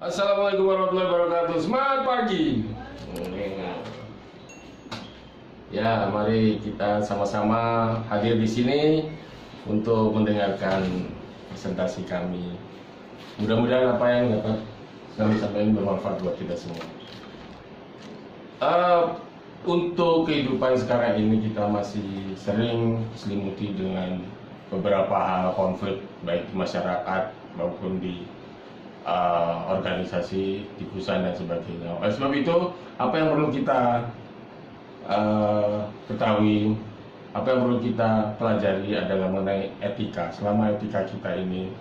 Assalamualaikum warahmatullahi wabarakatuh. Semangat pagi. Ya, mari kita sama-sama hadir di sini untuk mendengarkan presentasi kami. Mudah-mudahan apa yang dapat kami sampaikan bermanfaat buat kita semua. Untuk kehidupan sekarang ini kita masih sering diselimuti dengan beberapa hal konflik, baik di masyarakat maupun di organisasi, di perusahaan dan sebagainya. Oleh sebab itu, apa yang perlu kita ketahui, apa yang perlu kita pelajari adalah mengenai etika. Selama etika kita ini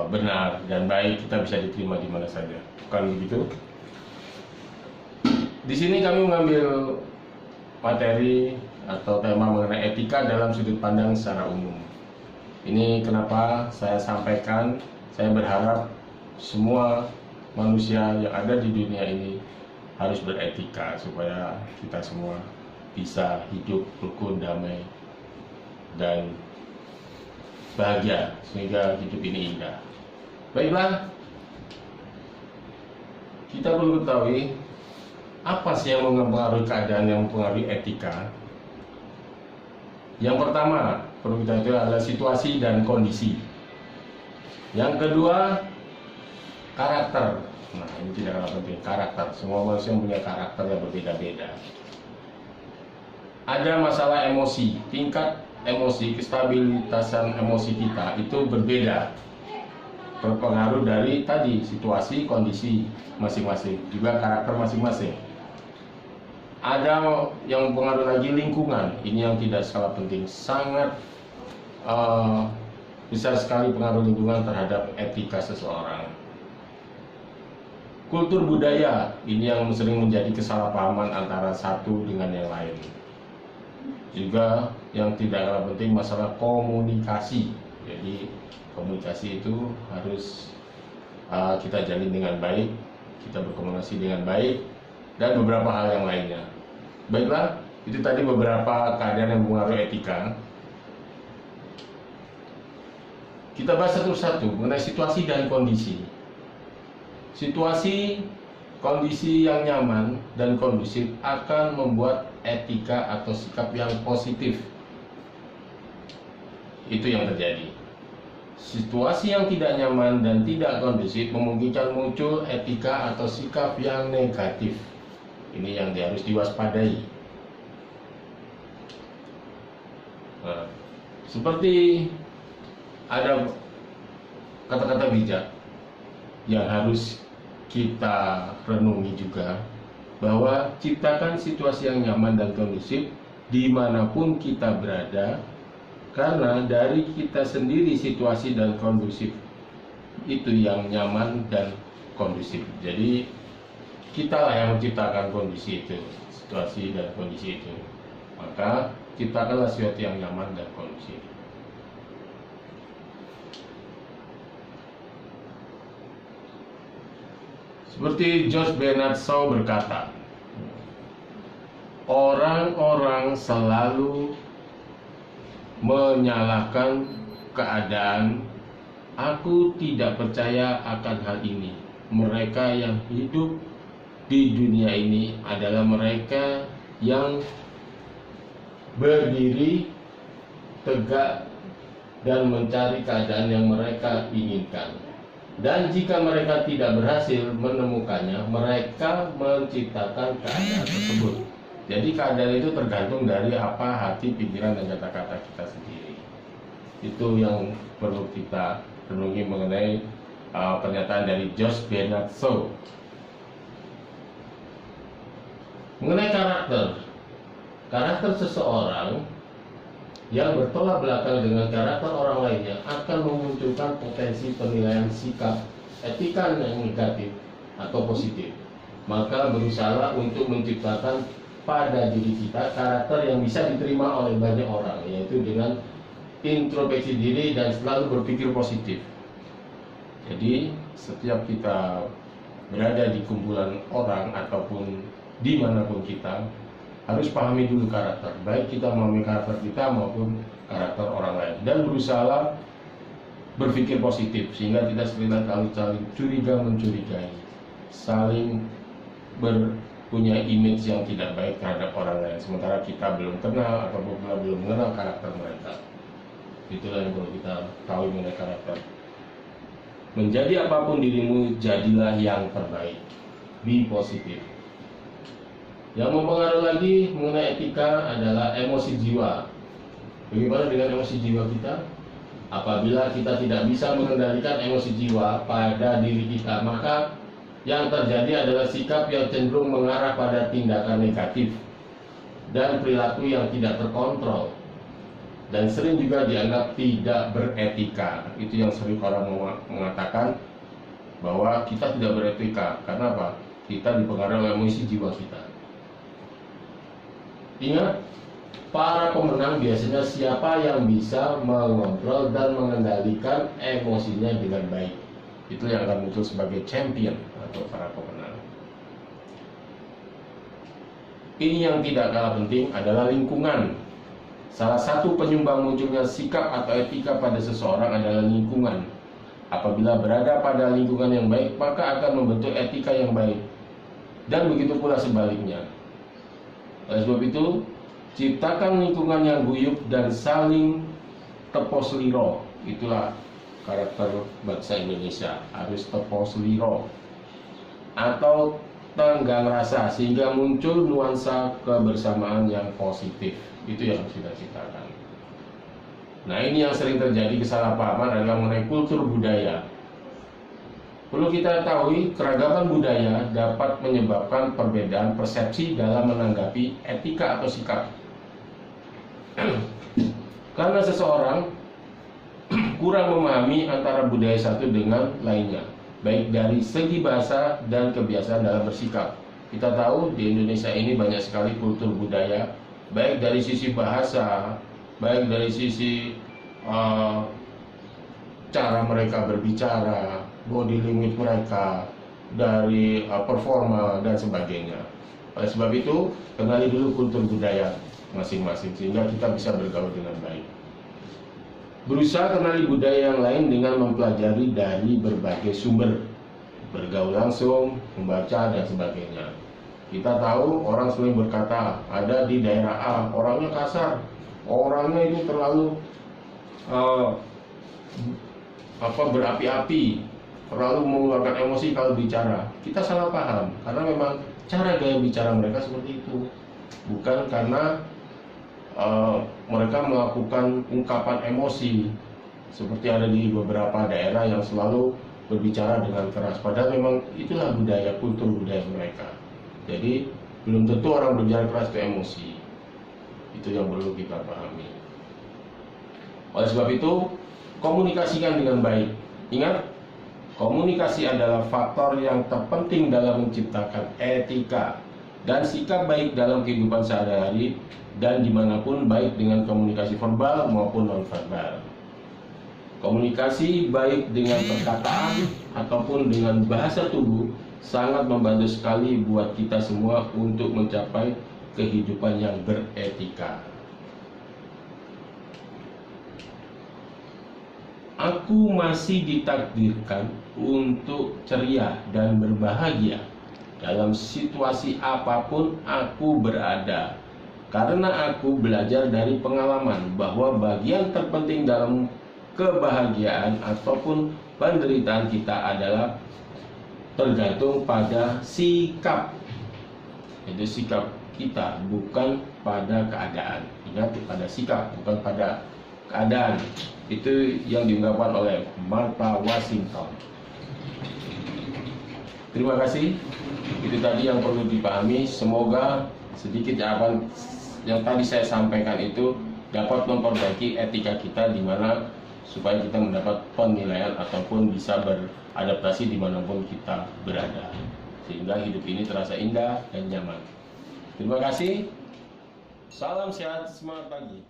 benar dan baik, kita bisa diterima di mana saja. Bukan begitu? Di sini kami mengambil materi atau tema mengenai etika dalam sudut pandang secara umum. Ini kenapa saya sampaikan, saya berharap semua manusia yang ada di dunia ini harus beretika supaya kita semua bisa hidup rukun, damai, dan bahagia sehingga hidup ini indah. Baiklah, kita perlu ketahui apa sih yang mempengaruhi keadaan, yang mempengaruhi etika. Yang pertama perlu kita ketahui adalah situasi dan kondisi. Yang kedua, karakter. Nah, ini tidak kalah penting, karakter. Semua manusia punya karakter yang berbeda-beda. Ada masalah emosi, tingkat emosi, kestabilitasan emosi kita itu berbeda, berpengaruh dari tadi situasi, kondisi masing-masing, juga karakter masing-masing. Ada yang mempengaruhi lagi lingkungan, ini yang tidak kalah penting, sangat besar sekali pengaruh lingkungan terhadap etika seseorang. Kultur budaya, ini yang sering menjadi kesalahpahaman antara satu dengan yang lain. Juga yang tidak kalah penting masalah komunikasi. Jadi komunikasi itu harus kita jalin dengan baik, kita berkomunikasi dengan baik, dan beberapa hal yang lainnya. Baiklah, itu tadi beberapa keadaan yang mempengaruhi etika. Kita bahas satu-satu mengenai situasi dan kondisi. Situasi, kondisi yang nyaman dan kondusif akan membuat etika atau sikap yang positif. Itu yang terjadi. Situasi yang tidak nyaman dan tidak kondusif memungkinkan muncul etika atau sikap yang negatif. Ini yang harus diwaspadai. Nah, seperti ada kata-kata bijak yang harus kita renungi juga, bahwa ciptakan situasi yang nyaman dan kondusif dimanapun kita berada, karena dari kita sendiri situasi dan kondusif itu yang nyaman dan kondusif. Jadi kitalah yang menciptakan kondisi itu, situasi dan kondisi itu. Maka ciptakanlah sesuatu yang nyaman dan kondusif. Seperti George Bernard Shaw berkata, orang-orang selalu menyalahkan keadaan. Aku tidak percaya akan hal ini. Mereka yang hidup di dunia ini adalah mereka yang berdiri tegak dan mencari keadaan yang mereka inginkan. Dan jika mereka tidak berhasil menemukannya, mereka menciptakan keadaan tersebut. Jadi keadaan itu tergantung dari apa hati, pikiran, dan kata-kata kita sendiri. Itu yang perlu kita renungi mengenai pernyataan dari George Bernard Shaw. Mengenai karakter seseorang yang bertolak belakang dengan karakter orang lainnya akan memunculkan potensi penilaian sikap etika yang negatif atau positif. Maka berusaha untuk menciptakan pada diri kita karakter yang bisa diterima oleh banyak orang, yaitu dengan introspeksi diri dan selalu berpikir positif. Jadi setiap kita berada di kumpulan orang ataupun dimanapun kita, harus pahami dulu karakter, baik kita memahami karakter kita maupun karakter orang lain, dan berusaha berpikir positif, sehingga tidak saling curiga mencurigai, saling punya image yang tidak baik terhadap orang lain, sementara kita belum kenal ataupun belum mengenal karakter mereka. Itulah yang perlu kita tahu mengenai karakter. Menjadi apapun dirimu, jadilah yang terbaik. Be positif. Yang mempengaruhi lagi mengenai etika adalah emosi jiwa. Bagaimana dengan emosi jiwa kita? Apabila kita tidak bisa mengendalikan emosi jiwa pada diri kita, maka yang terjadi adalah sikap yang cenderung mengarah pada tindakan negatif dan perilaku yang tidak terkontrol, dan sering juga dianggap tidak beretika. Itu yang sering orang mengatakan bahwa kita tidak beretika. Karena apa? Kita dipengaruhi oleh emosi jiwa kita. Ingat, para pemenang biasanya siapa yang bisa mengontrol dan mengendalikan emosinya dengan baik. Itu yang akan muncul sebagai champion atau para pemenang. Ini yang tidak kalah penting adalah lingkungan. Salah satu penyumbang munculnya sikap atau etika pada seseorang adalah lingkungan. Apabila berada pada lingkungan yang baik, maka akan membentuk etika yang baik. Dan begitu pula sebaliknya. Oleh sebab itu, ciptakan lingkungan yang guyup dan saling tepos liro. Itulah karakter bangsa Indonesia, harus tepos liro atau tenggang rasa, sehingga muncul nuansa kebersamaan yang positif. Itu yang harus kita ciptakan. Nah, ini yang sering terjadi kesalahpahaman adalah mengenai kultur budaya. Perlu kita ketahui, keragaman budaya dapat menyebabkan perbedaan persepsi dalam menanggapi etika atau sikap. Karena seseorang kurang memahami antara budaya satu dengan lainnya, baik dari segi bahasa dan kebiasaan dalam bersikap. Kita tahu di Indonesia ini banyak sekali kultur budaya, baik dari sisi bahasa, baik dari sisi cara mereka berbicara, body language mereka, dari performa dan sebagainya. Oleh sebab itu, kenali dulu kultur budaya masing-masing sehingga kita bisa bergaul dengan baik. Berusaha kenali budaya yang lain dengan mempelajari dari berbagai sumber, bergaul langsung, membaca dan sebagainya. Kita tahu orang sering berkata, ada di daerah A orangnya kasar, orangnya itu terlalu berapi-api, terlalu mengeluarkan emosi kalau bicara. Kita salah paham, karena memang cara gaya bicara mereka seperti itu, bukan karena mereka melakukan ungkapan emosi seperti ada di beberapa daerah yang selalu berbicara dengan keras. Padahal memang itulah budaya, kultur budaya mereka. Jadi belum tentu orang berbicara keras itu emosi. Itu yang perlu kita pahami. Oleh sebab itu, komunikasikan dengan baik. Ingat, komunikasi adalah faktor yang terpenting dalam menciptakan etika dan sikap baik dalam kehidupan sehari-hari dan dimanapun, baik dengan komunikasi verbal maupun non-verbal. Komunikasi baik dengan perkataan ataupun dengan bahasa tubuh sangat membantu sekali buat kita semua untuk mencapai kehidupan yang beretika. Aku masih ditakdirkan untuk ceria dan berbahagia dalam situasi apapun aku berada, karena aku belajar dari pengalaman bahwa bagian terpenting dalam kebahagiaan ataupun penderitaan kita adalah tergantung pada sikap. Itu sikap kita, bukan pada keadaan. Ingat, pada sikap, bukan pada keadaan. Itu yang diungkapkan oleh Martha Washington. Terima kasih. Itu tadi yang perlu dipahami. Semoga sedikit jawaban yang tadi saya sampaikan itu dapat memperbaiki etika kita, di mana supaya kita mendapat penilaian ataupun bisa beradaptasi dimanapun kita berada, sehingga hidup ini terasa indah dan nyaman. Terima kasih. Salam sehat, semangat pagi.